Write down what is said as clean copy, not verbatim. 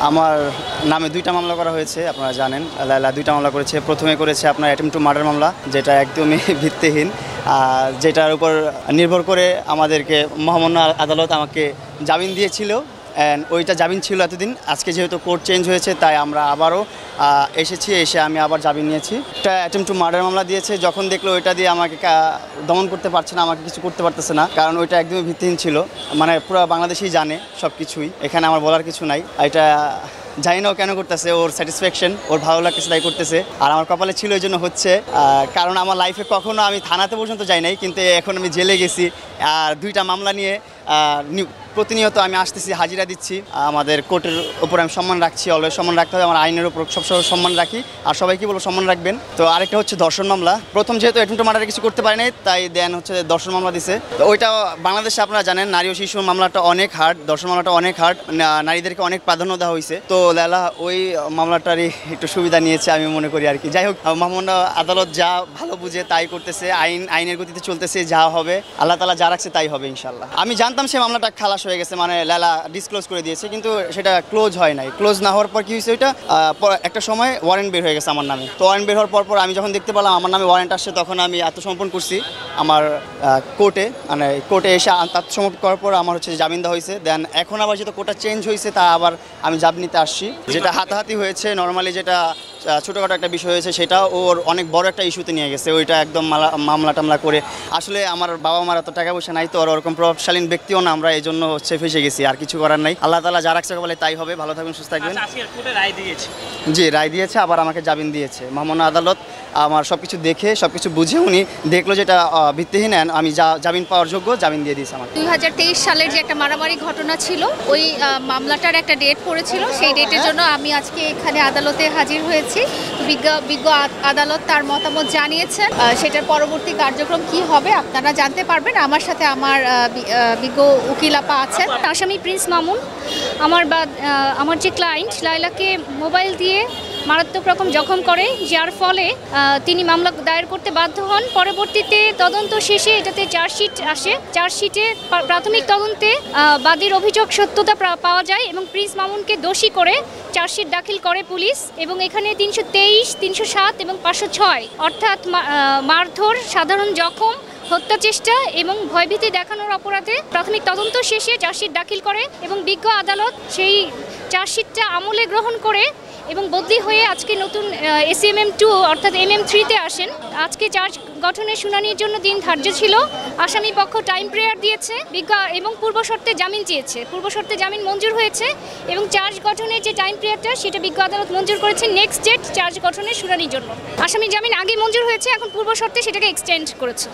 আমার নামে দুইটা মামলা করা হয়েছে, আপনারা জানেন। লায়লা দুইটা মামলা করেছে। প্রথমে করেছে আপনার অ্যাটেম্প টু মার্ডার মামলা, যেটা একদমই ভিত্তিহীন, যেটার উপর নির্ভর করে আমাদেরকে মহামান্য আদালত আমাকে জামিন দিয়েছিল। অ্যান্ড ওইটা জামিন ছিল এতদিন। আজকে যেহেতু কোর্ট চেঞ্জ হয়েছে, তাই আমরা আবারও এসে আমি আবার জামিন নিয়েছি। একটা অ্যাটেম্প টু মার্ডার মামলা দিয়েছে। যখন দেখলো ওইটা দিয়ে আমাকে দমন করতে পারছে না, আমাকে কিছু করতে পারতেছে না, কারণ ওইটা একদমই ভিত্তিহীন ছিল। মানে পুরো বাংলাদেশেই জানে সব কিছুই, এখানে আমার বলার কিছু নাই। এটা জানি না ও কেন করতেছে, ওর স্যাটিসফ্যাকশন, ওর ভালো লাগতেছে তাই করতেছে। আর আমার কপালে ছিল এই জন্য হচ্ছে, কারণ আমার লাইফে কখনো আমি থানাতে পর্যন্ত যাই নাই, কিন্তু এখন আমি জেলে গেছি। আর দুইটা মামলা নিয়ে প্রতিনিয়ত আমি আসতেছি, হাজিরা দিচ্ছি। আমাদের কোর্টের উপর আমি সম্মান রাখছি, অলওয়েজ সম্মান রাখতে হবে। আমার আইনের উপর সবসময় সম্মান রাখি, আর সবাইকে বলবো সম্মান রাখবেন। তো আরেকটা হচ্ছে ধর্ষণ মামলা। প্রথম যেহেতু অ্যাটেম্প টু মার্ডারে কিছু করতে পারে নাই, তাই দেন হচ্ছে ধর্ষণ মামলা দিছে। তো ওইটা বাংলাদেশে আপনারা জানেন, নারী ও শিশু মামলাটা অনেক হার্ড, ধর্ষণ মামলাটা অনেক হার্ড, নারীদেরকে অনেক প্রাধান্য দেওয়া হয়েছে। তো লায়লা ওই মামলাটারই একটু সুবিধা নিয়েছে আমি মনে করি আর কি। যাই হোক, মহামান্য আদালত যা ভালো বুঝে তাই করতেছে, আইনের গতিতে চলতেছে। যা হবে আল্লাহ তাআলা যা রাখছে তাই হবে ইনশাল্লাহ। আমি জানতাম সে মামলাটা খালাস হয়ে গেছে, মানে লায়লা ডিসক্লোজ করে দিয়েছে, কিন্তু সেটা ক্লোজ হয় নাই। ক্লোজ না হওয়ার পর কি হয়েছে, ওইটা একটা সময় ওয়ারেন্ট বের হয়ে গেছে আমার নামে। তো ওয়ারেন্ট বের হওয়ার পর আমি যখন দেখতে পেলাম আমার নামে ওয়ারেন্ট আসছে, তখন আমি আত্মসমর্পণ করছি আমার কোর্টে এসে আত্মসমর্পণ করার পর আমার হচ্ছে জামিন দেওয়া হয়েছে। দেন এখন আবার যেহেতু কোর্টটা চেঞ্জ হয়েছে, তা আবার আমি জামিন নিতে আসছি। যেটা হাতাহাতি হয়েছে, নর্মালি যেটা ছোটোখাটো একটা বিষয় হয়েছে, সেটা ওর অনেক বড় একটা ইস্যুতে নিয়ে গেছে। ওইটা একদম মামলা টামলা করে, আসলে আমার বাবা মার এত টাকা পয়সা নাই, তো ওরকম প্রভাবশালীন ব্যক্তিও না আমরা, এই জন্য হচ্ছে ফেসে গেছি। আর কিছু করার নাই, আল্লাহ তাআলা যা রাখছে বলে তাই হবে। ভালো থাকবেন, সুস্থ থাকবেন। জি, রায় দিয়েছে, আবার আমাকে জামিন দিয়েছে। মহামান্য আদালত আমার সব কিছু দেখে, সব কিছু বুঝে উনি দেখলো যেটা ভিত্তিহীন, আমি জামিন পাওয়ার যোগ্য, জামিন দিয়ে দিয়েছে আমাকে। 2023 সালের যে একটা মারামারি ঘটনা ছিল, ওই মামলাটার একটা ডেট পড়েছিল। সেই ডেটের জন্য আমি আজকে এখানে আদালতে হাজির হয়েছি। বিজ্ঞ আদালত তার মতামত জানিয়েছেন। সেটার পরবর্তী কার্যক্রম কি হবে আপনারা জানতে পারবেন। আমার সাথে আমার বিজ্ঞ উকিল আপা আছেন। আসামি প্রিন্স মামুন আমার যে ক্লায়েন্ট লায়লাকে মোবাইল দিয়ে মারাত্মক রকম জখম করে, যার ফলে তিনি মামলা দায়ের করতে বাধ্য হন। পরবর্তীতে তদন্ত শেষে এটাতে চার্জশিট আসে। চার্জশিটে প্রাথমিক তদন্তে বাদীর অভিযোগ সত্যতা পাওয়া যায় এবং প্রিন্স মামুনকে দোষী করে চার্জশিট দাখিল করে পুলিশ। এবং এখানে 323, 307 এবং 506 অর্থাৎ মারধর, সাধারণ জখম, হত্যা চেষ্টা এবং ভয়ভীতি দেখানোর অপরাধে প্রাথমিক তদন্ত শেষে চার্জশিট দাখিল করে এবং বিজ্ঞ আদালত সেই চার্জশিটটা আমলে গ্রহণ করে এবং বদলি হয়ে আজকে নতুন SCMM 2 অর্থাৎ MM3-তে আসেন। আজকে চার্জ গঠনের শুনানির জন্য দিন ধার্য ছিল। আসামি পক্ষ টাইম প্রেয়ার দিয়েছে এবং পূর্ব শর্তে জামিন চেয়েছে। পূর্ব শর্তে জামিন মঞ্জুর হয়েছে এবং চার্জ গঠনের যে টাইম প্রেয়ারটা, সেটা বিজ্ঞ আদালত মঞ্জুর করেছে নেক্সট ডেট চার্জ গঠনের শুনানির জন্য। আসামি জামিন আগে মঞ্জুর হয়েছে, এখন পূর্ব শর্তে সেটাকে এক্সটেন্ড করেছে।